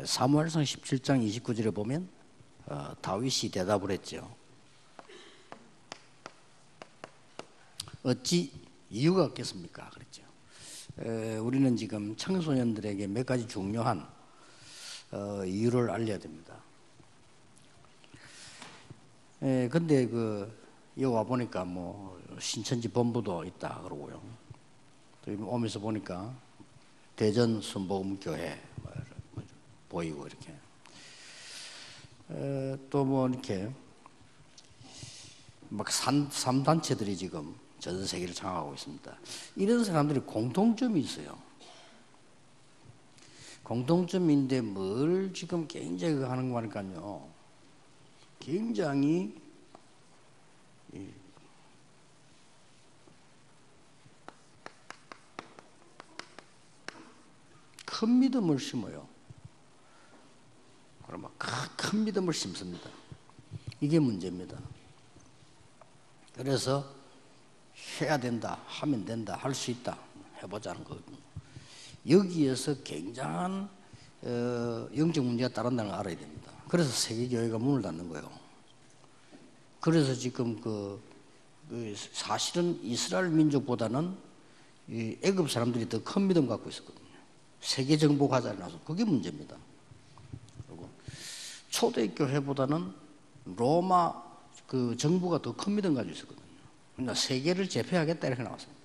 사무엘상 17장 29절에 보면 다윗이 대답을 했죠. 어찌 이유가 없겠습니까? 그랬죠. 우리는 지금 청소년들에게 몇 가지 중요한 이유를 알려야 됩니다. 근데 여기 와 보니까 뭐 신천지 본부도 있다 그러고요. 또 오면서 보니까 대전 순복음교회 보이고 이렇게 또 뭐 이렇게 막 3단체들이 지금 전 세계를 장악하고 있습니다. 이런 사람들이 공통점이 있어요. 공통점인데 뭘 지금 굉장히 하는 거 하니까요. 굉장히 큰 믿음을 심어요. 그러면 큰 믿음을 심습니다. 이게 문제입니다. 그래서 해야 된다, 하면 된다, 할 수 있다, 해보자는 거거든요. 여기에서 굉장한 영적 문제가 따른다는 걸 알아야 됩니다. 그래서 세계교회가 문을 닫는 거예요. 그래서 지금 사실은 이스라엘 민족보다는 이 애굽 사람들이 더 큰 믿음 갖고 있었거든요. 세계 정복하자 나서 그게 문제입니다. 그리고 초대교회보다는 로마 정부가 더 큰 믿음 가지고 있었거든요. 그러니까 세계를 제패하겠다 이렇게 나왔습니다.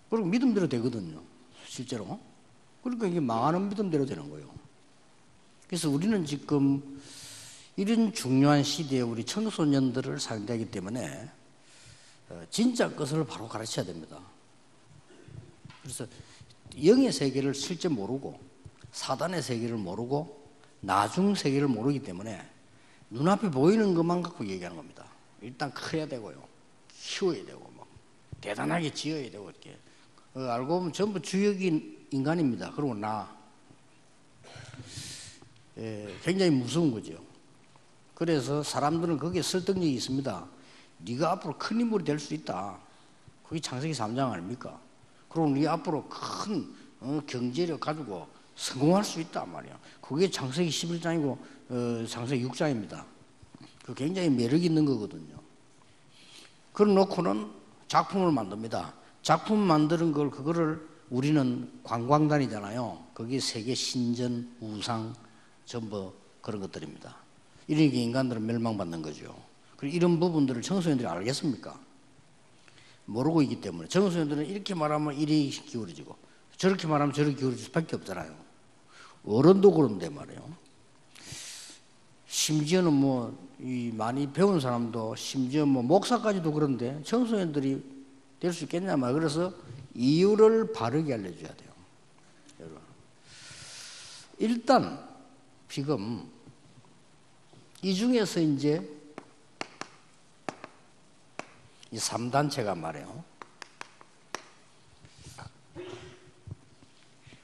그리고 믿음대로 되거든요, 실제로. 그러니까 이게 망하는 믿음대로 되는 거예요. 그래서 우리는 지금 이런 중요한 시대에 우리 청소년들을 상대하기 때문에 진짜 것을 바로 가르쳐야 됩니다. 그래서 영의 세계를 실제 모르고 사단의 세계를 모르고 나중 세계를 모르기 때문에 눈앞에 보이는 것만 갖고 얘기하는 겁니다. 일단 커야 되고요, 키워야 되고 뭐 대단하게 지어야 되고 이렇게 알고 보면 전부 주역인 인간입니다. 그리고 굉장히 무서운 거죠. 그래서 사람들은 거기에 설득력이 있습니다. 네가 앞으로 큰 인물이 될 수 있다. 그게 창세기 3장 아닙니까? 그리고 네 앞으로 큰 경제력 가지고 성공할 수 있다 말이야. 그게 창세기 11장이고 창세기 6장입니다. 그 굉장히 매력 있는 거거든요. 그걸 놓고는 작품을 만듭니다. 작품 만드는 그거를 우리는 관광단이잖아요. 그게 세계 신전, 우상 전부 그런 것들입니다. 이러니까 인간들은 멸망받는 거죠. 그리고 이런 부분들을 청소년들이 알겠습니까? 모르고 있기 때문에 청소년들은 이렇게 말하면 이리 기울어지고 저렇게 말하면 저렇게 기울어질 수밖에 없잖아요. 어른도 그런데 말이에요. 심지어는 많이 배운 사람도 심지어 목사까지도 그런데 청소년들이 될 수 있겠냐 말. 그래서 이유를 바르게 알려줘야 돼요. 여러분. 일단 지금 이 중에서 이제 이 3단체가 말이에요.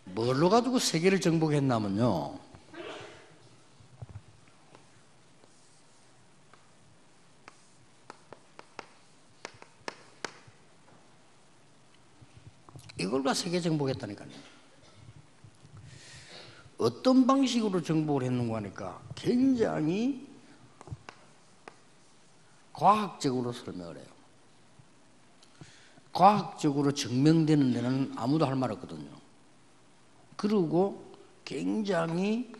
뭘로 가지고 세계를 정복했냐면요. 이걸로 세계 정복했다니까요. 어떤 방식으로 정복을 했는가 하니까 굉장히 과학적으로 설명을 해요. 과학적으로 증명되는 데는 아무도 할 말 없거든요. 그리고 굉장히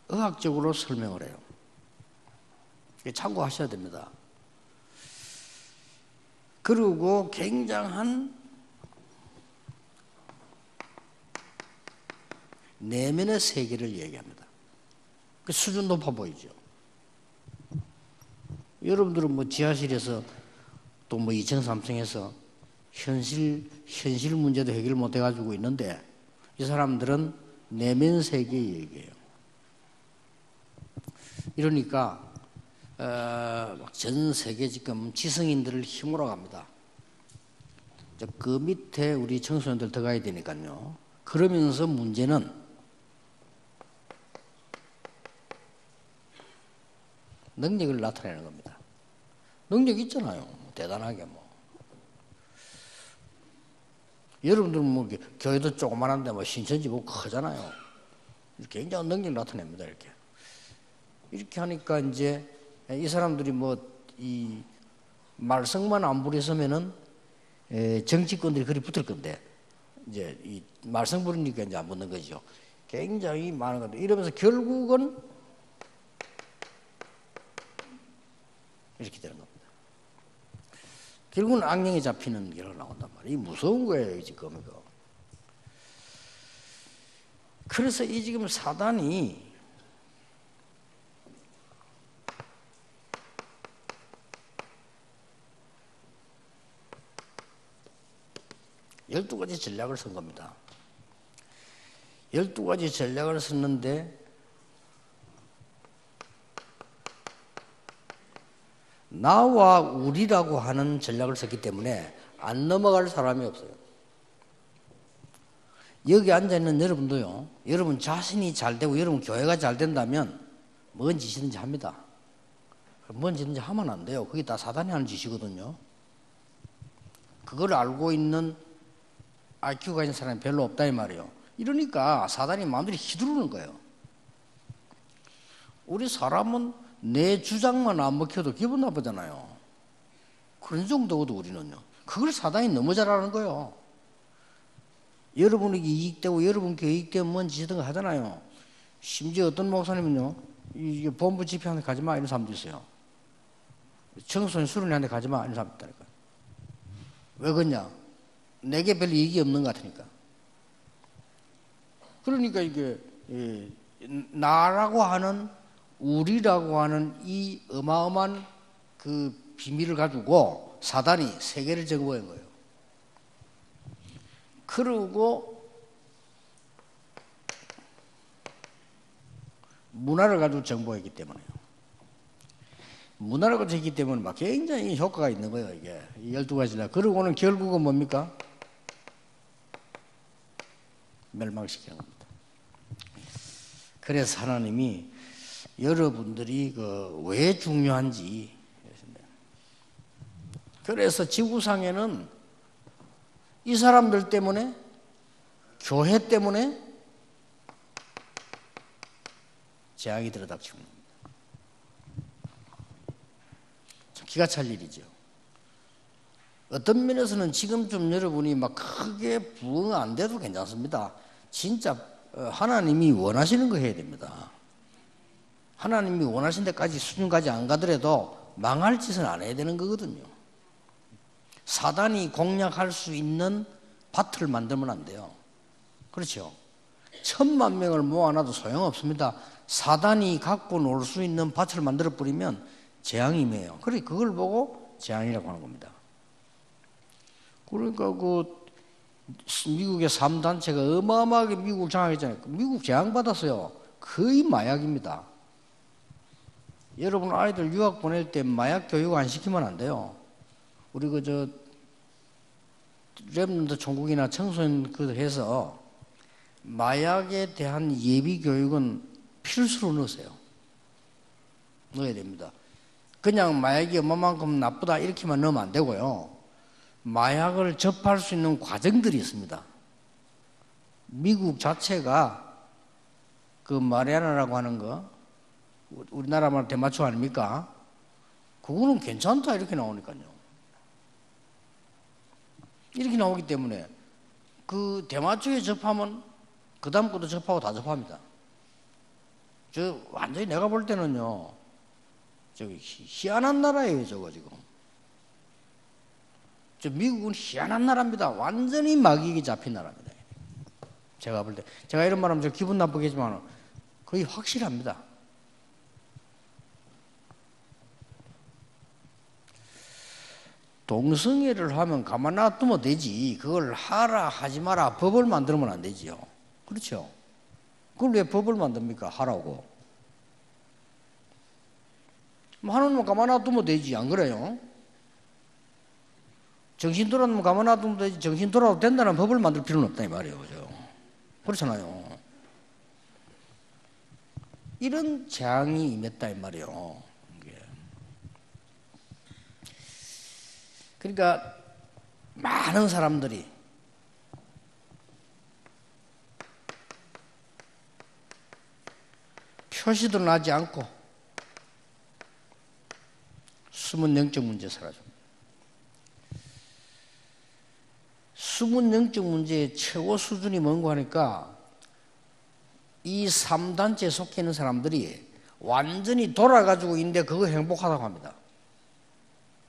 의학적으로 설명을 해요. 참고하셔야 됩니다. 그리고 굉장한 내면의 세계를 얘기합니다. 그 수준 높아 보이죠. 여러분들은 지하실에서 또 2층, 3층에서 현실 문제도 해결 못 해가지고 있는데 이 사람들은 내면 세계 얘기해요. 이러니까 전 세계 지금 지성인들을 힘으로 갑니다. 그 밑에 우리 청소년들 들어가야 되니까요. 그러면서 문제는 능력을 나타내는 겁니다. 능력 있잖아요. 대단하게 여러분들은 뭐 이렇게 교회도 조그만한데 뭐 신천지 뭐 크잖아요. 굉장한 능력 나타냅니다. 이렇게 하니까 이제 이 사람들이 뭐 이 말썽만 안 부렸으면은 정치권들이 그리 붙을 건데 이제 이 말썽 부리니까 이제 안 붙는 거죠. 굉장히 많은 건데 이러면서 결국은 이렇게 되는 겁니다. 결국은 악령이 잡히는 결과가 나온단 말이에요. 이 무서운 거예요, 지금 이거. 그래서 이 지금 사단이 열두 가지 전략을 쓴 겁니다. 12가지 전략을 썼는데 나와 우리라고 하는 전략을 썼기 때문에 안 넘어갈 사람이 없어요. 여기 앉아있는 여러분도요, 여러분 자신이 잘 되고 여러분 교회가 잘 된다면 뭔 짓이든지 합니다. 뭔 짓이든지 하면 안 돼요. 그게 다 사단이 하는 짓이거든요. 그걸 알고 있는 IQ가 있는 사람이 별로 없다 이 말이에요. 이러니까 사단이 마음대로 휘두르는 거예요. 우리 사람은 내 주장만 안 먹혀도 기분 나쁘잖아요. 그런 정도거든 우리는요. 그걸 사단이 너무 잘 아는 거예요. 여러분에게 이익되고 여러분께 이익되면 뭔 짓이든 하잖아요. 심지어 어떤 목사님은요, 이게 본부 집회한테 가지마 이런 사람도 있어요. 청소년 수련회한테 가지마 이런 사람도 있다니까. 왜 그러냐? 내게 별 이익이 없는 것 같으니까. 그러니까 이게 나라고 하는 우리라고 하는 이 어마어마한 그 비밀을 가지고 사단이 세계를 정복한 거예요. 그러고 문화를 가지고 정복했기 때문에요. 문화를 가지고 했기 때문에 막 굉장히 효과가 있는 거예요. 이게 12가지나. 그러고는 결국은 뭡니까? 멸망시키는 겁니다. 그래서 하나님이 여러분들이 왜 중요한지, 그래서 지구상에는 이 사람들 때문에, 교회 때문에 재앙이 들어닥치는 겁니다. 참 기가 찰 일이죠. 어떤 면에서는 지금쯤 여러분이 막 크게 부응 안 돼도 괜찮습니다. 진짜 하나님이 원하시는 거 해야 됩니다. 하나님이 원하신 데까지 수준까지 안 가더라도 망할 짓은 안 해야 되는 거거든요. 사단이 공략할 수 있는 밭을 만들면 안 돼요. 그렇죠? 10,000,000명을 모아놔도 소용없습니다. 사단이 갖고 놀 수 있는 밭을 만들어 버리면 재앙이 임해요. 그래, 그걸 보고 재앙이라고 하는 겁니다. 그러니까 미국의 3단체가 어마어마하게 미국을 장악했잖아요. 미국 재앙받았어요. 거의 마약입니다. 여러분 아이들 유학 보낼 때 마약 교육 안 시키면 안 돼요. 우리 랩런드 총국이나 청소년 해서 마약에 대한 예비 교육은 필수로 넣으세요. 넣어야 됩니다. 그냥 마약이 얼마만큼 나쁘다 이렇게만 넣으면 안 되고요. 마약을 접할 수 있는 과정들이 있습니다. 미국 자체가 그 마리아나라고 하는 거, 우리나라 말 대마초 아닙니까? 그거는 괜찮다 이렇게 나오니까요. 이렇게 나오기 때문에 그 대마초에 접하면 그 다음 것도 접하고 다 접합니다. 완전히 내가 볼 때는요, 희한한 나라예요, 지금. 미국은 희한한 나라입니다. 완전히 마귀에게 잡힌 나라입니다. 제가 볼 때. 제가 이런 말 하면 기분 나쁘겠지만 거의 확실합니다. 동성애를 하면 가만 놔두면 되지. 그걸 하라 하지 마라 법을 만들면 안 되지요. 그렇죠? 그걸 왜 법을 만듭니까? 하라고. 하는 놈 가만 놔두면 되지. 안 그래요? 정신 돌아오면 가만 놔두면 되지. 정신 돌아도 된다는 법을 만들 필요는 없다 이 말이에요. 그죠? 그렇잖아요. 이런 재앙이 임했다 이 말이에요. 그러니까 많은 사람들이 표시도 나지 않고 숨은 영적 문제 사라집니다. 숨은 영적 문제의 최고 수준이 뭔가 하니까 이 3단체에 속해 있는 사람들이 완전히 돌아가지고 있는데 그거 행복하다고 합니다.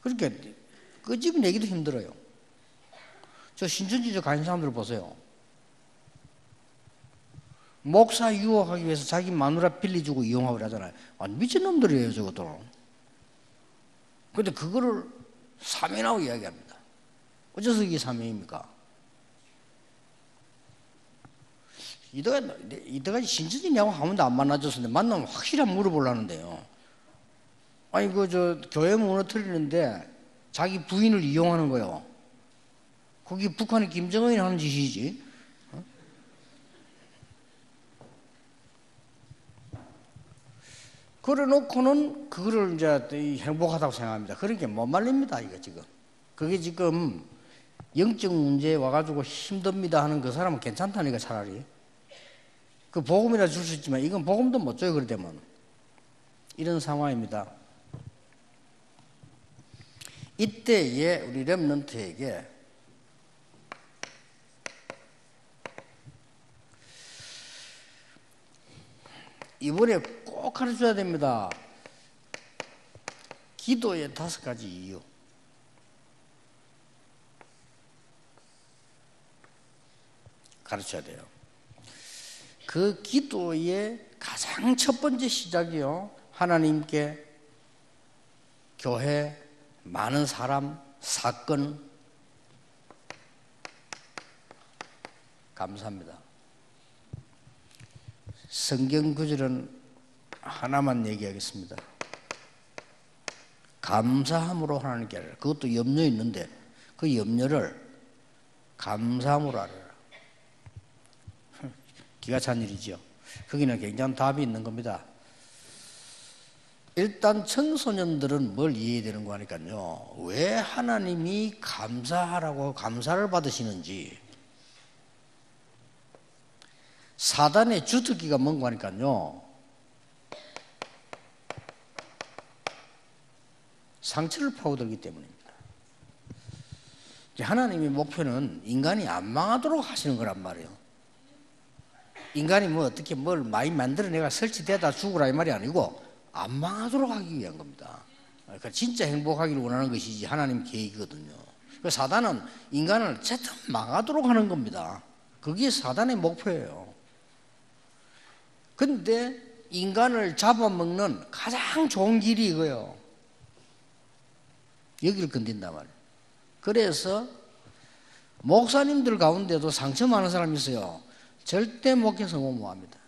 그렇게 끄집어내기도 힘들어요. 저 신천지에 가는 사람들 보세요. 목사 유혹하기 위해서 자기 마누라 빌려주고 이용하고 그러잖아요. 미친놈들이에요, 저것도. 그런데 그거를 사면하고 이야기합니다. 어째서 이게 사면입니까? 이때까지 신천지냐고 한 번도 안 만나줬었는데 만나면 확실히 물어보려는데요. 아니 교회 무너뜨리는데 자기 부인을 이용하는 거예요. 그게 북한의 김정은이 하는 짓이지. 그래 놓고는 그거를 이제 행복하다고 생각합니다. 그런 게 못 말립니다, 이거 지금. 그게 지금 영적 문제에 와가지고 힘듭니다 하는 그 사람은 괜찮다니까, 차라리. 그 복음이라 줄 수 있지만 이건 복음도 못 줘요, 그러되면. 이런 상황입니다. 이때에 우리 렘넌트에게 이번에 꼭 가르쳐야 됩니다. 기도의 5가지 이유. 가르쳐야 돼요. 그 기도의 가장 첫 번째 시작이요. 하나님께 교회, 많은 사람, 사건 감사합니다. 성경 구절은 하나만 얘기하겠습니다. 감사함으로 하나님께 알아라. 그것도 염려 있는데 그 염려를 감사함으로 알아라. 기가 찬 일이죠. 거기는 굉장한 답이 있는 겁니다. 일단 청소년들은 뭘 이해되는 거 하니까요. 왜 하나님이 감사하라고 감사를 받으시는지, 사단의 주특기가 뭔가 하니까요. 상처를 파고들기 때문입니다. 하나님의 목표는 인간이 안 망하도록 하시는 거란 말이에요. 인간이 뭐 어떻게 뭘 많이 만들어내가 설치되다 죽으라 이 말이 아니고 안 망하도록 하기 위한 겁니다. 그러니까 진짜 행복하기를 원하는 것이지 하나님 계획이거든요. 그 사단은 인간을 어쨌든 망하도록 하는 겁니다. 그게 사단의 목표예요. 근데 인간을 잡아먹는 가장 좋은 길이 이거예요. 여기를 건든단 말이에요. 그래서 목사님들 가운데도 상처 많은 사람이 있어요. 절대 목회 성공 못합니다.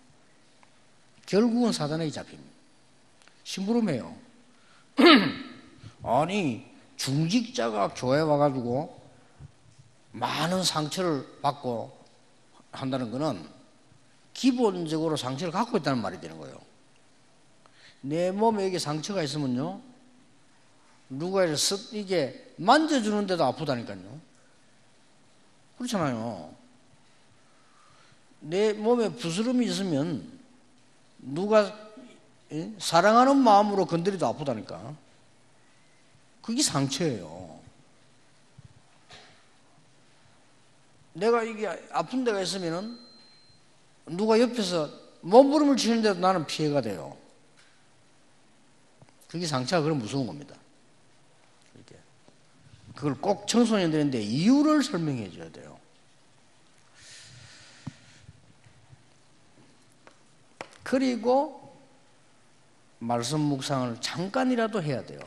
결국은 사단에게 잡힙니다. 심부름해요. 아니 중직자가 교회 와가지고 많은 상처를 받고 한다는 것은 기본적으로 상처를 갖고 있다는 말이 되는 거예요. 내 몸에 이게 상처가 있으면요, 누가 이게 만져주는데도 아프다니까요. 그렇잖아요. 내 몸에 부스럼이 있으면 누가 사랑하는 마음으로 건드려도 아프다니까. 그게 상처예요. 내가 이게 아픈 데가 있으면은 누가 옆에서 몸부림을 치는데도 나는 피해가 돼요. 그게 상처가 그런 무서운 겁니다. 이렇게. 그걸 꼭 청소년들인데 이유를 설명해 줘야 돼요. 그리고 말씀 묵상을 잠깐이라도 해야 돼요.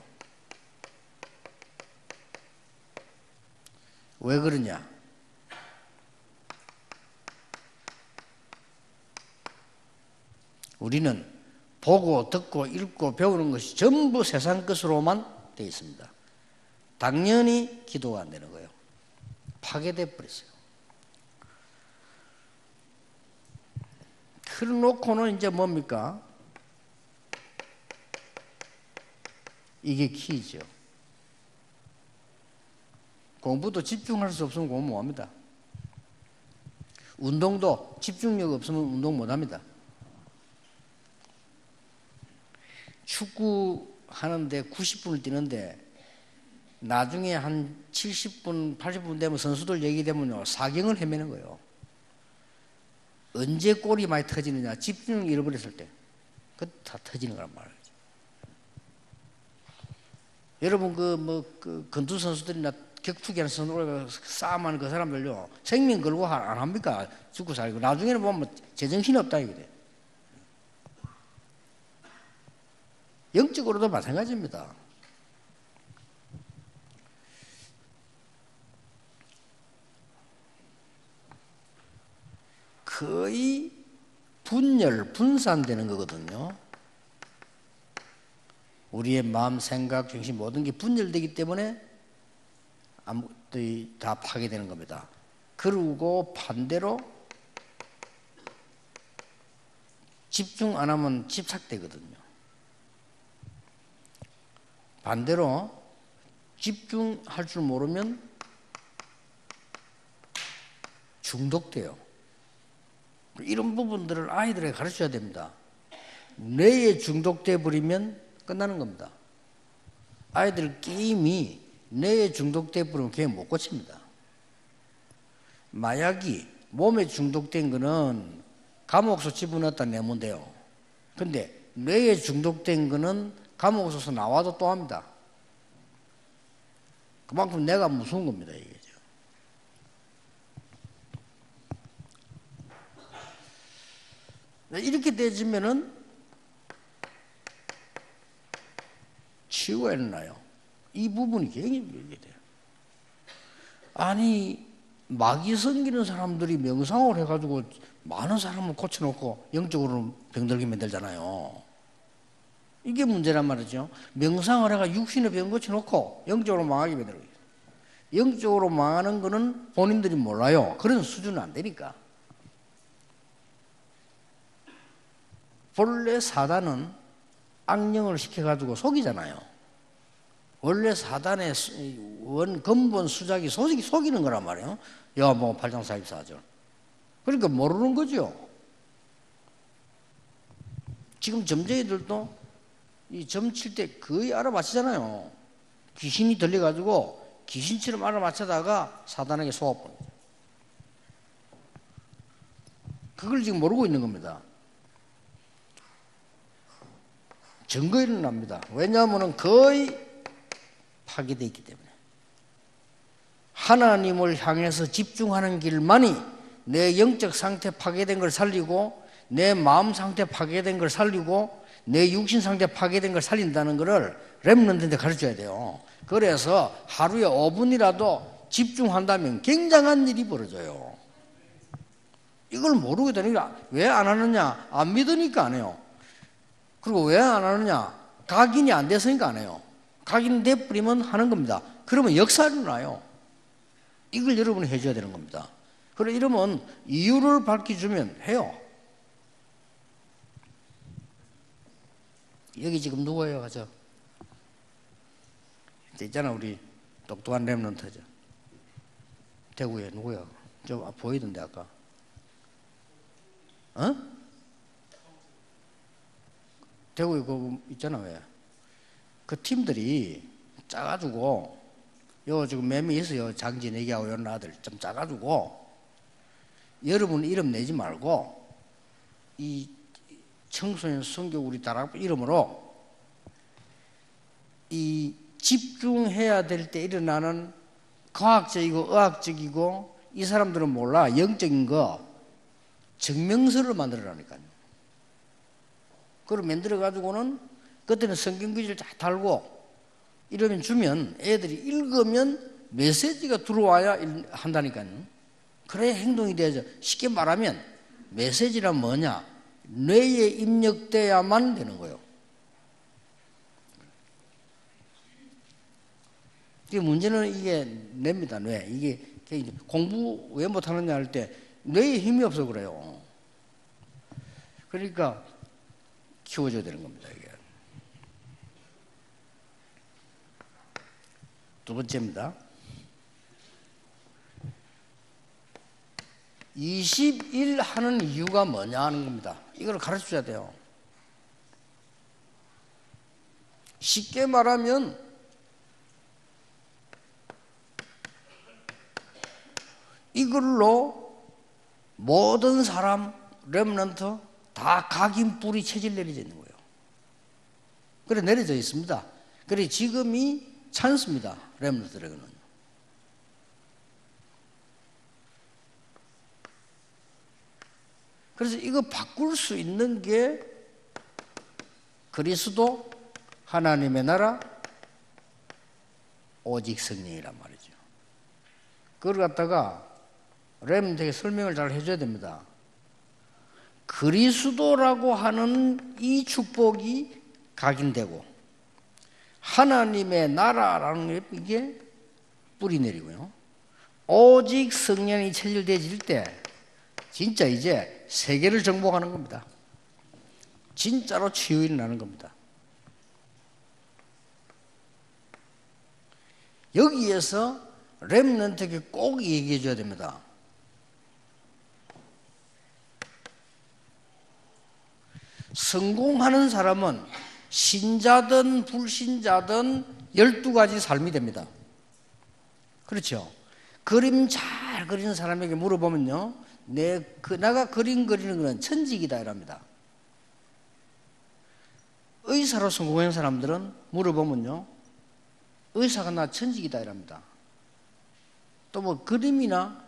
왜 그러냐? 우리는 보고 듣고 읽고 배우는 것이 전부 세상 것으로만 되어 있습니다. 당연히 기도가 안 되는 거예요. 파괴돼 버렸어요. 그래놓고는 이제 뭡니까? 이게 키죠. 공부도 집중할 수 없으면 공부 못합니다. 운동도 집중력 없으면 운동 못합니다. 축구 하는데 90분을 뛰는데 나중에 한 70분, 80분 되면 선수들 얘기되면요, 사경을 헤매는 거예요. 언제 골이 많이 터지느냐, 집중을 잃어버렸을 때. 그 다 터지는 거란 말이죠. 여러분, 그 건투 선수들이나 격투기 하는 선수들 싸움하는 그 사람들요, 생명 걸고 안 합니까? 죽고 살고. 나중에는 보면 제정신이 없다, 이게 돼. 영적으로도 마찬가지입니다. 거의 분산되는 거거든요. 우리의 마음, 생각, 정신 모든 게 분열되기 때문에 아무것도 다 파괴되는 겁니다. 그리고 반대로 집중 안 하면 집착되거든요. 반대로 집중할 줄 모르면 중독돼요. 이런 부분들을 아이들에게 가르쳐야 됩니다. 뇌에 중독돼 버리면 끝나는 겁니다. 아이들 게임이 뇌에 중독돼 버리면 그냥 못 고칩니다. 마약이 몸에 중독된 거는 감옥에서 집어넣었다 내면 돼요. 근데 뇌에 중독된 거는 감옥에서 나와도 또 합니다. 그만큼 내가 무서운 겁니다, 이게. 이렇게 되지면은 치유가 일어나요. 이 부분이 굉장히 돼요. 아니, 마귀 섬기는 사람들이 명상을 해가지고 많은 사람을 고쳐놓고 영적으로 병들게 만들잖아요. 이게 문제란 말이죠. 명상을 해가 육신의 병 고쳐놓고 영적으로 망하게 만들어요. 영적으로 망하는 거는 본인들이 몰라요. 그런 수준은 안 되니까. 본래 사단은 악령을 시켜가지고 속이잖아요. 원래 사단의 근본 수작이 속이는 거란 말이에요. 요한복음 8장 44절. 그러니까 모르는 거죠. 지금 점쟁이들도 이 점 칠 때 거의 알아맞히잖아요. 귀신이 들려가지고 귀신처럼 알아맞히다가 사단에게 속아버려요. 그걸 지금 모르고 있는 겁니다. 증거 일어납니다. 왜냐하면 거의 파괴되어 있기 때문에. 하나님을 향해서 집중하는 길만이 내 영적 상태 파괴된 걸 살리고 내 마음 상태 파괴된 걸 살리고 내 육신 상태 파괴된 걸 살린다는 것을 렘넌트한테 가르쳐야 돼요. 그래서 하루에 5분이라도 집중한다면 굉장한 일이 벌어져요. 이걸 모르게 되니까 왜 안 하느냐? 안 믿으니까 안 해요. 그리고 왜 안 하느냐? 각인이 안 돼서니까 안 해요. 각인 돼버리면 하는 겁니다. 그러면 역사가 일어나요. 이걸 여러분이 해줘야 되는 겁니다. 그래 이러면 이유를 밝혀주면 해요. 여기 지금 누구예요? 가죠. 있잖아, 우리 똑똑한 렘넌트죠. 대구에 누구야? 저 보이던데 아까. 어? 대구에 그 있잖아, 왜? 그 팀들이 짜가지고 요 지금 몇 명 있어요. 장진 애기하고 이런 아들 좀 짜가지고 여러분 이름 내지 말고 이 청소년 성교 우리 다락 이름으로 이 집중해야 될 때 일어나는 과학적이고 의학적이고 이 사람들은 몰라 영적인 거 증명서를 만들어라니까요. 그걸 만들어 가지고는 그때는 성경 구절 다 달고 이러면 주면 애들이 읽으면 메시지가 들어와야 한다니까요. 그래야 행동이 돼야죠. 쉽게 말하면 메시지란 뭐냐? 뇌에 입력돼야만 되는 거예요. 문제는 이게 뇌입니다. 뇌. 이게 공부 왜 못하느냐 할 때 뇌에 힘이 없어 그래요. 그러니까 키워줘야 되는 겁니다. 이게. 두 번째입니다. 20일 하는 이유가 뭐냐 하는 겁니다. 이걸 가르쳐줘야 돼요. 쉽게 말하면 이걸로 모든 사람 렘넌트 다 각인 뿌리 체질 내려져 있는 거예요. 그래 내려져 있습니다. 그래 지금이 찬스입니다. 렘넌트들에게는. 그래서 이거 바꿀 수 있는 게 그리스도, 하나님의 나라, 오직 성령이란 말이죠. 그걸 갖다가 렘넌트에게 설명을 잘 해줘야 됩니다. 그리스도라고 하는 이 축복이 각인되고 하나님의 나라라는 이게 뿌리 내리고요. 오직 성령이 체질되어질 때 진짜 이제 세계를 정복하는 겁니다. 진짜로 치유가 일어나는 겁니다. 여기에서 렘넌트에게 꼭 얘기해 줘야 됩니다. 성공하는 사람은 신자든 불신자든 12가지 삶이 됩니다. 그렇죠? 그림 잘 그리는 사람에게 물어보면요, 내가 그림 그리는 것은 천직이다 이랍니다. 의사로 성공한 사람들은 물어보면요, 의사가 나 천직이다 이랍니다. 또 뭐 그림이나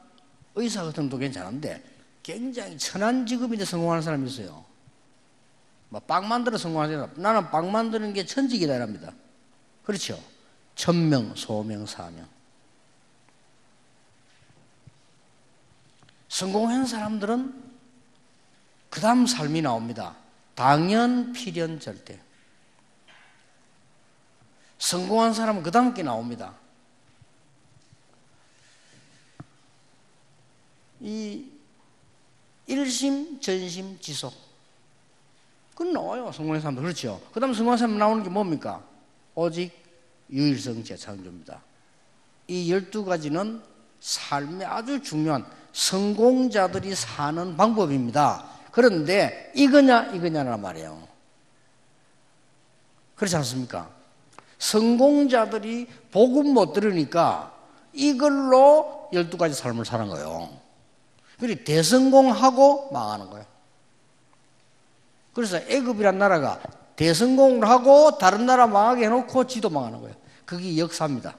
의사 같은 것도 괜찮은데 굉장히 천한 직업인데 성공하는 사람이 있어요. 뭐 빵 만들어 성공하는 사람, 나는 빵 만드는 게 천직이다 이랍니다. 그렇죠? 천명, 소명, 사명. 성공한 사람들은 그 다음 삶이 나옵니다. 당연, 필연, 절대. 성공한 사람은 그 다음 게 나옵니다. 이 일심, 전심, 지속. 그건 나와요. 성공한 사람들. 그렇죠. 그 다음 성공한 사람 나오는 게 뭡니까? 오직 유일성 재창조입니다. 이 12가지는 삶에 아주 중요한 성공자들이 사는 방법입니다. 그런데 이거냐란 말이에요. 그렇지 않습니까? 성공자들이 복음 못 들으니까 이걸로 12가지 삶을 사는 거예요. 그리고 대성공하고 망하는 거예요. 그래서 애굽이란 나라가 대성공을 하고 다른 나라 망하게 해놓고 지도 망하는 거예요. 그게 역사입니다.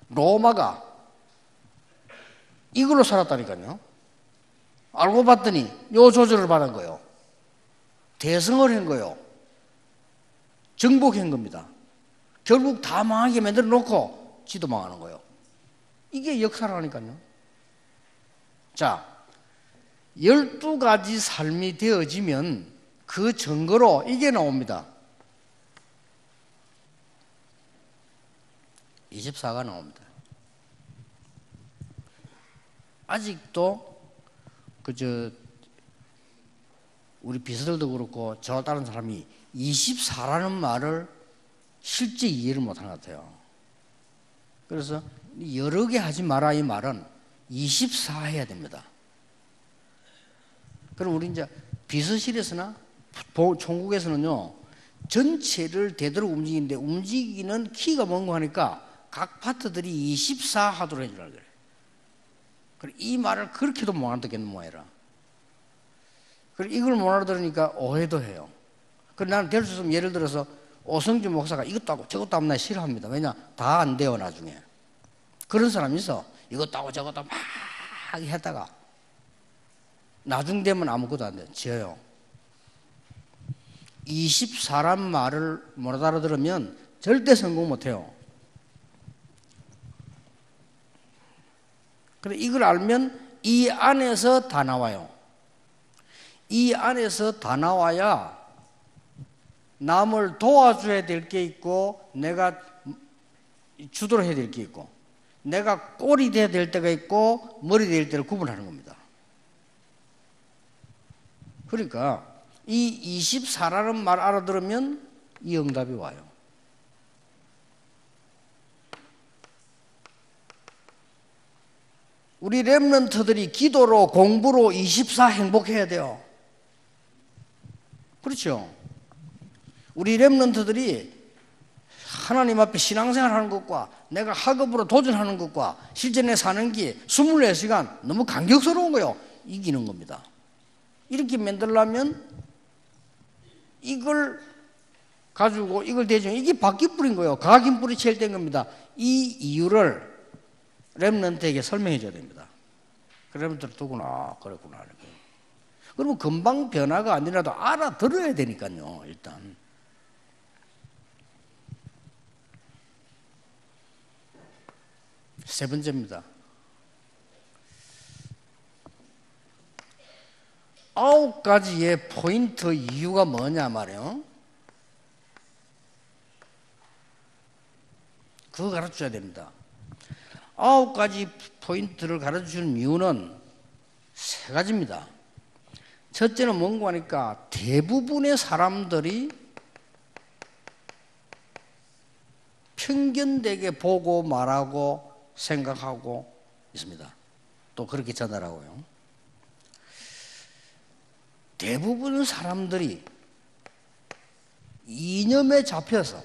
로마가 이걸로 살았다니까요. 알고 봤더니 요 조절을 받은 거예요. 대성을 한 거예요. 정복한 겁니다. 결국 다 망하게 만들어 놓고 지도 망하는 거예요. 이게 역사라니까요. 자, 12가지 삶이 되어지면 그 증거로 이게 나옵니다. 24가 나옵니다. 아직도 우리 비서들도 그렇고 저 다른 사람이 24라는 말을 실제 이해를 못하는 것 같아요. 그래서 여러 개 하지 마라 이 말은 24 해야 됩니다. 그럼 우리 이제 비서실에서나 총국에서는요, 전체를 되도록 움직이는데 움직이는 키가 뭔가 하니까 각 파트들이 24 하도록 해주라 그래. 그래, 이 말을 그렇게도 못 알아듣겠는 모양이라. 그래, 이걸 못 알아들으니까 오해도 해요. 그래, 나는 될 수 있으면 예를 들어서 오성주 목사가 이것도 하고 저것도 하면 나 싫어합니다. 왜냐? 다 안 돼요, 나중에. 그런 사람이 있어. 이것도 하고 저것도 막 했다가 나중 되면 아무것도 안 돼요. 지어요. 24란 말을 못 알아들으면 절대 성공 못 해요. 그래, 이걸 알면 이 안에서 다 나와요. 이 안에서 다 나와야 남을 도와줘야 될 게 있고, 내가 주도를 해야 될 게 있고, 내가 꼴이 돼야 될 때가 있고, 머리 될 때를 구분하는 겁니다. 그러니까 이 24라는 말 알아들으면 이 응답이 와요. 우리 렘넌트들이 기도로 공부로 24 행복해야 돼요. 그렇죠? 우리 렘넌트들이 하나님 앞에 신앙생활 하는 것과 내가 학업으로 도전하는 것과 실제 내 사는 게 24시간 너무 간격스러운 거예요. 이기는 겁니다. 이렇게 만들려면 이걸 가지고 이걸 대중 이게 바퀴불인 거예요. 각인불이 체일된 겁니다. 이 이유를 렘넌트에게 설명해 줘야 됩니다. 렘넌트를 두구나 그랬구나. 그러면 금방 변화가 아니라도 알아들어야 되니까요. 일단 세 번째입니다. 9가지의 포인트 이유가 뭐냐 말이에요. 그거 가르쳐줘야 됩니다. 9가지 포인트를 가르쳐주는 이유는 세 가지입니다. 첫째는 뭔가 하니까 대부분의 사람들이 편견되게 보고 말하고 생각하고 있습니다. 또 그렇게 전달하고요. 대부분 사람들이 이념에 잡혀서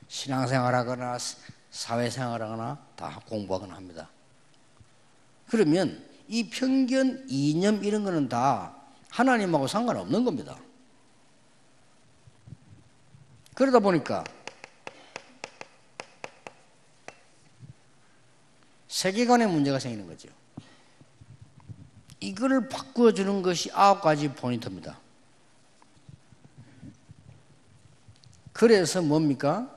신앙생활하거나 사회생활하거나 다 공부하거나 합니다. 그러면 이 편견, 이념 이런 거는 다 하나님하고 상관없는 겁니다. 그러다 보니까 세계관의 문제가 생기는 거죠. 이거를 바꿔주는 것이 9가지 포인트입니다. 그래서 뭡니까?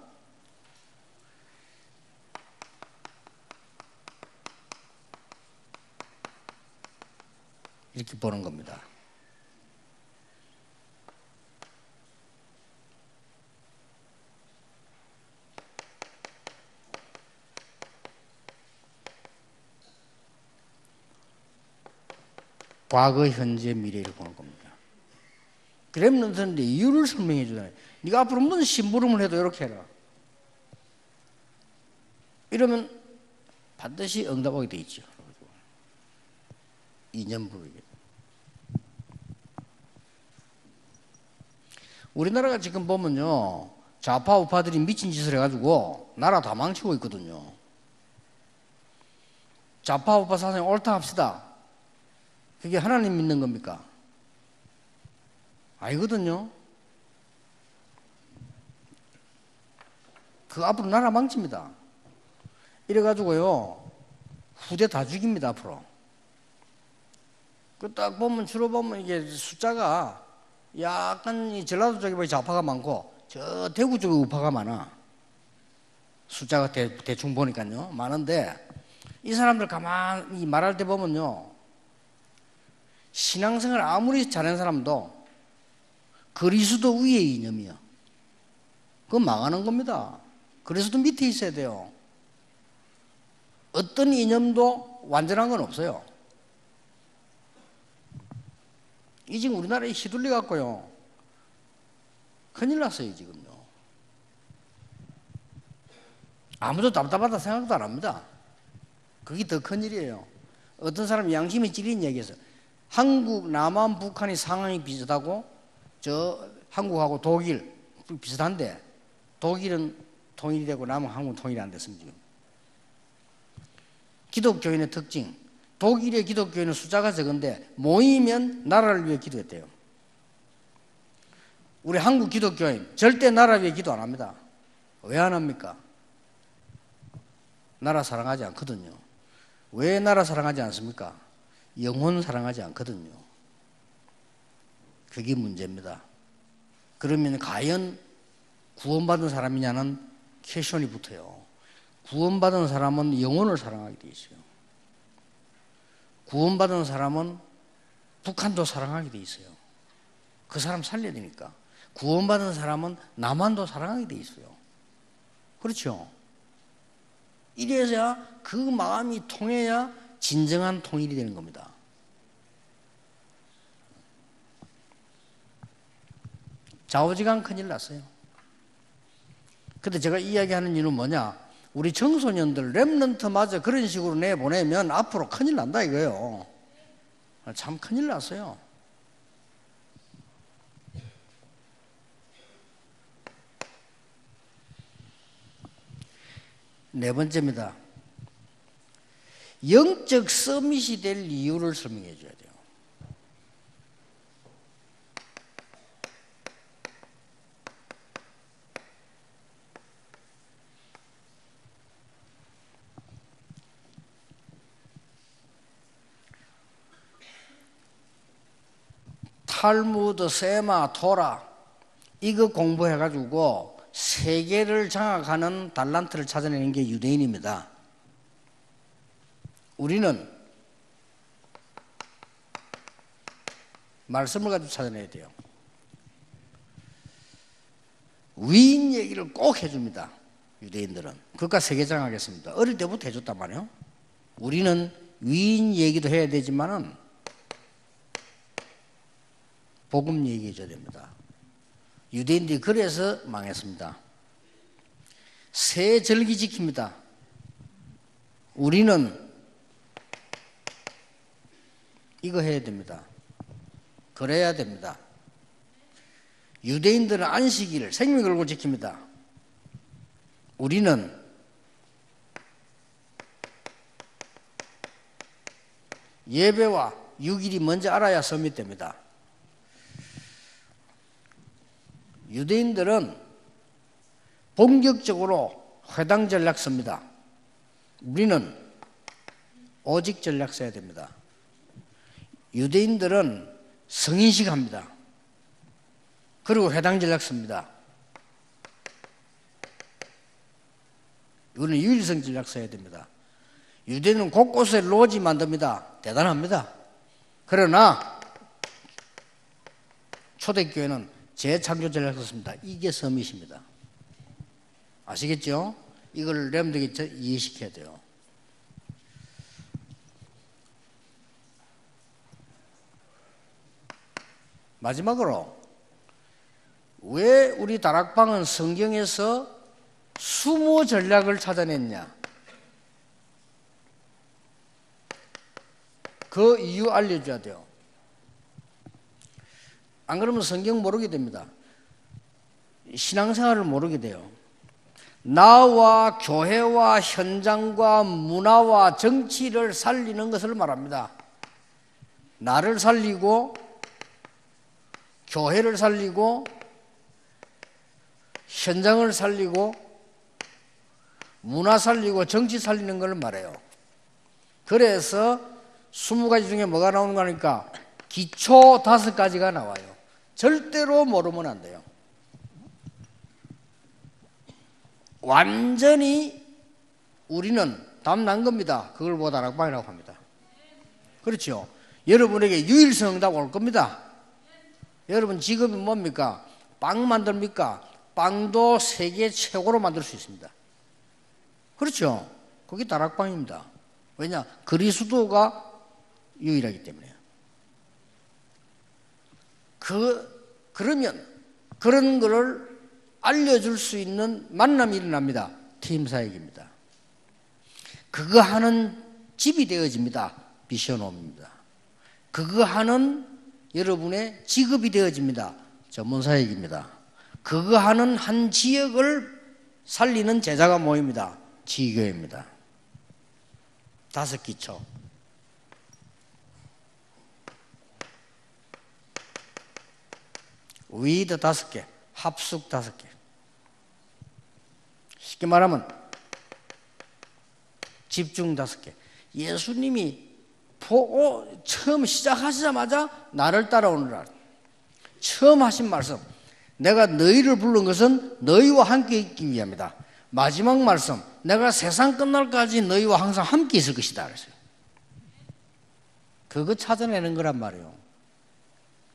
이렇게 보는 겁니다. 과거, 현재, 미래를 보는 겁니다. 렘넌트인데 이유를 설명해 주잖아요. 네가 앞으로 무슨 심부름을 해도 이렇게 해라. 이러면 반드시 응답하게 돼 있죠. 이념부르게. 우리나라가 지금 보면요, 좌파 우파들이 미친 짓을 해가지고 나라 다 망치고 있거든요. 좌파 우파 사상이 옳다 합시다. 그게 하나님 믿는 겁니까? 아니거든요. 그 앞으로 나라 망칩니다. 이래가지고요, 후대 다 죽입니다, 앞으로. 그 딱 보면, 주로 보면 이게 숫자가 약간 이 전라도 쪽에 보면 좌파가 많고, 저 대구 쪽에 우파가 많아. 숫자가 대충 보니까요, 많은데, 이 사람들 가만히 말할 때 보면요, 신앙생활 아무리 잘하는 사람도 그리스도 위의 이념이야. 그건 망하는 겁니다. 그리스도 밑에 있어야 돼요. 어떤 이념도 완전한 건 없어요. 이 지금 우리나라에 휘둘려 갖고요, 큰일 났어요 지금요. 아무도 답답하다 생각도 안 합니다. 그게 더 큰일이에요. 어떤 사람 양심이 찔린 얘기에서 한국, 남한, 북한이 상황이 비슷하고 저 한국하고 독일 비슷한데 독일은 통일이 되고 남한, 한국은 통일이 안 됐습니다. 지금. 기독교인의 특징, 독일의 기독교인은 숫자가 적은데 모이면 나라를 위해 기도했대요. 우리 한국 기독교인 절대 나라 위해 기도 안 합니다. 왜 안 합니까? 나라 사랑하지 않거든요. 왜 나라 사랑하지 않습니까? 영혼 사랑하지 않거든요. 그게 문제입니다. 그러면 과연 구원받은 사람이냐는 퀘션이 붙어요. 구원받은 사람은 영혼을 사랑하게 돼 있어요. 구원받은 사람은 북한도 사랑하게 돼 있어요. 그 사람 살려야 되니까. 구원받은 사람은 남한도 사랑하게 돼 있어요. 그렇죠? 이래야 그 마음이 통해야 진정한 통일이 되는 겁니다. 좌우지간 큰일 났어요. 근데 제가 이야기하는 이유는 뭐냐? 우리 청소년들 렘넌트마저 그런 식으로 내보내면 앞으로 큰일 난다 이거예요. 참 큰일 났어요. 네 번째입니다. 영적 서밋이 될 이유를 설명해 줘야 돼요. 탈무드, 세마, 토라 이거 공부해가지고 세계를 장악하는 달란트를 찾아내는 게 유대인입니다. 우리는 말씀을 가지고 찾아내야 돼요. 위인 얘기를 꼭 해줍니다. 유대인들은. 그것과 세계 장악하겠습니다. 어릴 때부터 해줬단 말이에요. 우리는 위인 얘기도 해야 되지만은 복음 얘기해줘야 됩니다. 유대인들이 그래서 망했습니다. 새 절기 지킵니다. 우리는 이거 해야 됩니다. 그래야 됩니다. 유대인들은 안식일을 생명 걸고 지킵니다. 우리는 예배와 6일이 먼저 알아야 서밋됩니다. 유대인들은 본격적으로 회당 전략 씁니다. 우리는 오직 전략 써야 됩니다. 유대인들은 성인식 합니다. 그리고 회당 전략 씁니다. 우리는 유일성 전략 써야 됩니다. 유대인은 곳곳에 로지 만듭니다. 대단합니다. 그러나 초대교회는 재창조 전략 썼습니다. 이게 서밋입니다. 아시겠죠? 이걸 여러분들에게 이해시켜야 돼요. 마지막으로 왜 우리 다락방은 성경에서 수모 전략을 찾아냈냐? 그 이유 알려줘야 돼요. 안 그러면 성경 모르게 됩니다. 신앙생활을 모르게 돼요. 나와 교회와 현장과 문화와 정치를 살리는 것을 말합니다. 나를 살리고 교회를 살리고 현장을 살리고 문화 살리고 정치 살리는 걸 말해요. 그래서 20가지 중에 뭐가 나오는 거니까 기초 5가지가 나와요. 절대로 모르면 안 돼요. 완전히 우리는 답 난 겁니다. 그걸 보고 다락방이라고 합니다. 그렇죠? 여러분에게 유일성답 올 겁니다. 여러분 직업이 뭡니까? 빵 만듭니까? 빵도 세계 최고로 만들 수 있습니다. 그렇죠? 그게 다락방입니다. 왜냐? 그리스도가 유일하기 때문에요. 그러면 그런 거를 알려줄 수 있는 만남이 일어납니다. 팀 사역입니다. 그거 하는 집이 되어집니다. 미션홈입니다. 그거 하는 여러분의 직업이 되어집니다. 전문 사역입니다. 그거 하는 한 지역을 살리는 제자가 모입니다. 지교회입니다. 5기초. 위드 5개, 합숙 5개. 쉽게 말하면 집중 5개. 예수님이 처음 시작하시자마자 나를 따라오느라 처음 하신 말씀, 내가 너희를 부른 것은 너희와 함께 있기 위함이다. 마지막 말씀, 내가 세상 끝날까지 너희와 항상 함께 있을 것이다 그랬어요. 그거 찾아내는 거란 말이에요.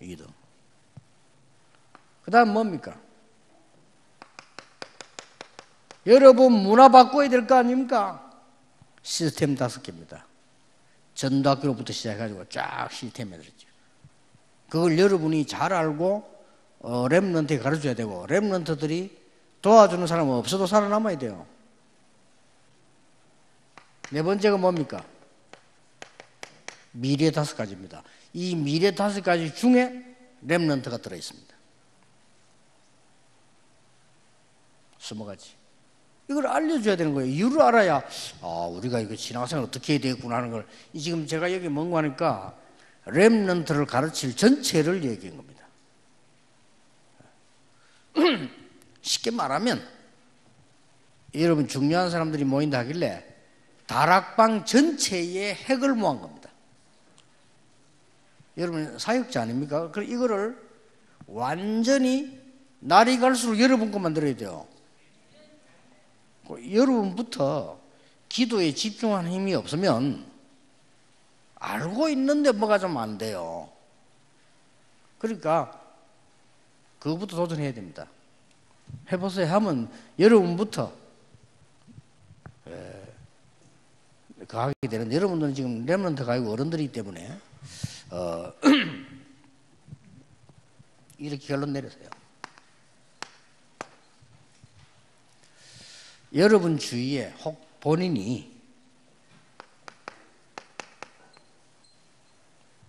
여기도. 그 다음 뭡니까? 여러분 문화 바꿔야 될 거 아닙니까? 시스템 5개입니다. 전도학교로부터 시작해가지고 쫙 시스템 만들었죠. 그걸 여러분이 잘 알고 렘넌트에 가르쳐야 되고, 렘넌트들이 도와주는 사람은 없어도 살아남아야 돼요. 4번째가 뭡니까? 미래 5가지입니다. 이 미래 5가지 중에 렘넌트가 들어있습니다. 20가지. 이걸 알려줘야 되는 거예요. 이유를 알아야 우리가 이거 신앙생활 어떻게 해야 되겠구나 하는 걸. 지금 제가 여기 뭔가 하니까 렘넌트를 가르칠 전체를 얘기한 겁니다. 쉽게 말하면 여러분 중요한 사람들이 모인다 하길래 다락방 전체의 핵을 모은 겁니다. 여러분 사역자 아닙니까? 그럼 이거를 완전히 날이 갈수록 여러분 것만 들어야 돼요. 여러분부터 기도에 집중하는 힘이 없으면 알고 있는데 뭐가 좀 안 돼요. 그러니까 그거부터 도전해야 됩니다. 해보세요 하면 여러분부터 하게 되는, 여러분들은 지금 렘넌트가 아니고 어른들이기 때문에 이렇게 결론 내리세요. 여러분 주위에 혹 본인이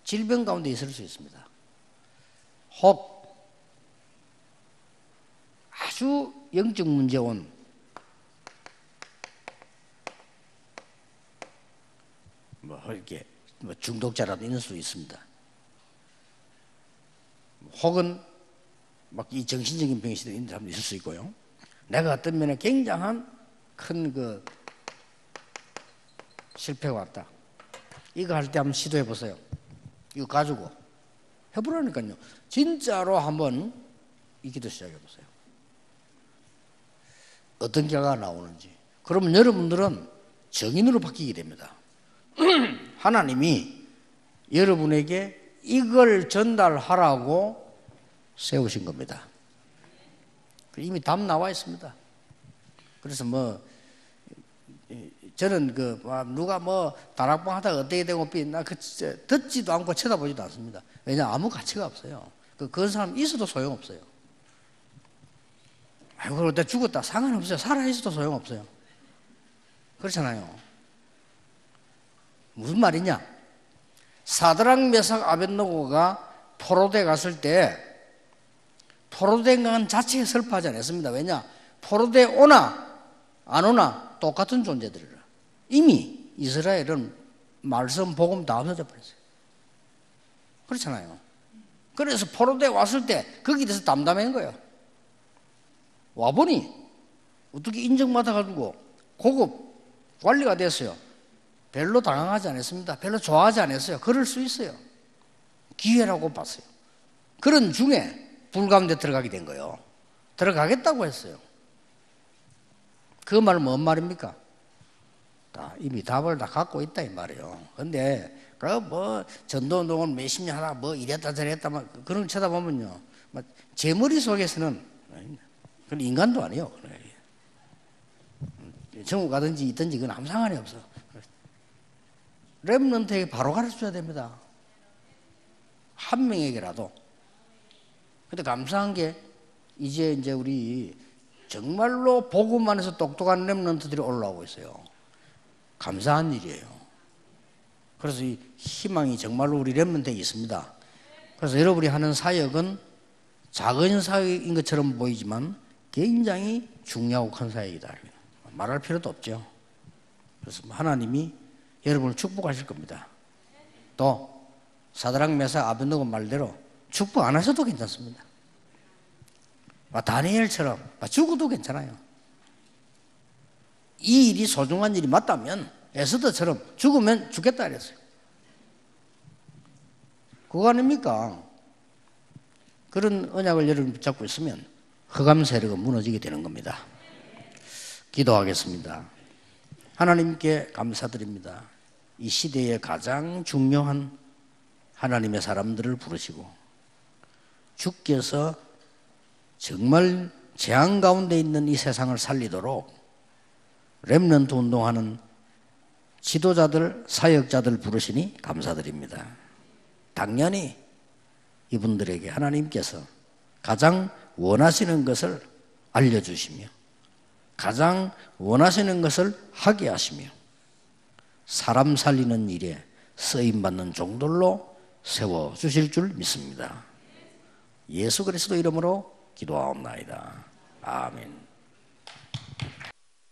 질병 가운데 있을 수 있습니다. 혹 아주 영적 문제 온 이렇게 중독자라도 있을 수 있습니다. 혹은 막 이 정신적인 병이 있는 사람도 있을 수 있고요. 내가 어떤 면에 굉장한 큰 실패가 왔다. 이거 할 때 한번 시도해 보세요. 이거 가지고 해보라니까요. 진짜로 한번 이 기도 시작해 보세요. 어떤 결과가 나오는지. 그러면 여러분들은 정인으로 바뀌게 됩니다. 하나님이 여러분에게 이걸 전달하라고 세우신 겁니다. 이미 답 나와 있습니다. 그래서 저는 누가 다락방 하다가 어떻게 되고 듣지도 않고 쳐다보지도 않습니다. 왜냐하면 아무 가치가 없어요. 그런 사람 있어도 소용없어요. 아이고 나 죽었다 상관없어요. 살아있어도 소용없어요. 그렇잖아요. 무슨 말이냐? 사드락 메삭 아벳느고가 포로대 갔을 때 포로대 간 자체에 슬퍼하지 않았습니다. 왜냐? 포로대 오나 안 오나 똑같은 존재들이라. 이미 이스라엘은 말씀 복음 다 없어져 버렸어요. 그렇잖아요. 그래서 포로대 왔을 때 거기에 대해서 담담한 거예요. 와보니 어떻게 인정받아가지고 고급 관리가 됐어요. 별로 당황하지 않았습니다. 별로 좋아하지 않았어요. 그럴 수 있어요. 기회라고 봤어요. 그런 중에 불 가운데 들어가게 된 거예요. 들어가겠다고 했어요. 그 말은 뭔 말입니까? 이미 답을 다 갖고 있다 이 말이에요. 근데 전도운동을 몇십 년 하다가 이랬다 저랬다 그런 거 쳐다보면요, 제 머릿속에서는 그건 인간도 아니에요. 천국 가든지 있든지 그건 아무 상관이 없어. 렘넌트에게 바로 가르쳐줘야 됩니다. 한 명에게라도. 근데 감사한 게 이제 우리 정말로 복음만 해서 똑똑한 렘넌트들이 올라오고 있어요. 감사한 일이에요. 그래서 이 희망이 정말로 우리 렘넌트에 있습니다. 그래서 여러분이 하는 사역은 작은 사역인 것처럼 보이지만 굉장히 중요하고 큰 사역이다. 말할 필요도 없죠. 그래서 하나님이 여러분을 축복하실 겁니다. 또 사드락 메삭 아벳느고 말대로 축복 안 하셔도 괜찮습니다. 다니엘처럼 죽어도 괜찮아요. 이 일이 소중한 일이 맞다면 에스더처럼 죽으면 죽겠다 그랬어요. 그거 아닙니까? 그런 언약을 여러분이 붙잡고 있으면 흑암 세력은 무너지게 되는 겁니다. 기도하겠습니다. 하나님께 감사드립니다. 이 시대에 가장 중요한 하나님의 사람들을 부르시고 주께서 정말 재앙 가운데 있는 이 세상을 살리도록 렘넌트 운동하는 지도자들, 사역자들 부르시니 감사드립니다. 당연히 이분들에게 하나님께서 가장 원하시는 것을 알려주시며 가장 원하시는 것을 하게 하시며 사람 살리는 일에 쓰임받는 종들로 세워주실 줄 믿습니다. 예수 그리스도 이름으로 기도하옵나이다. 아멘.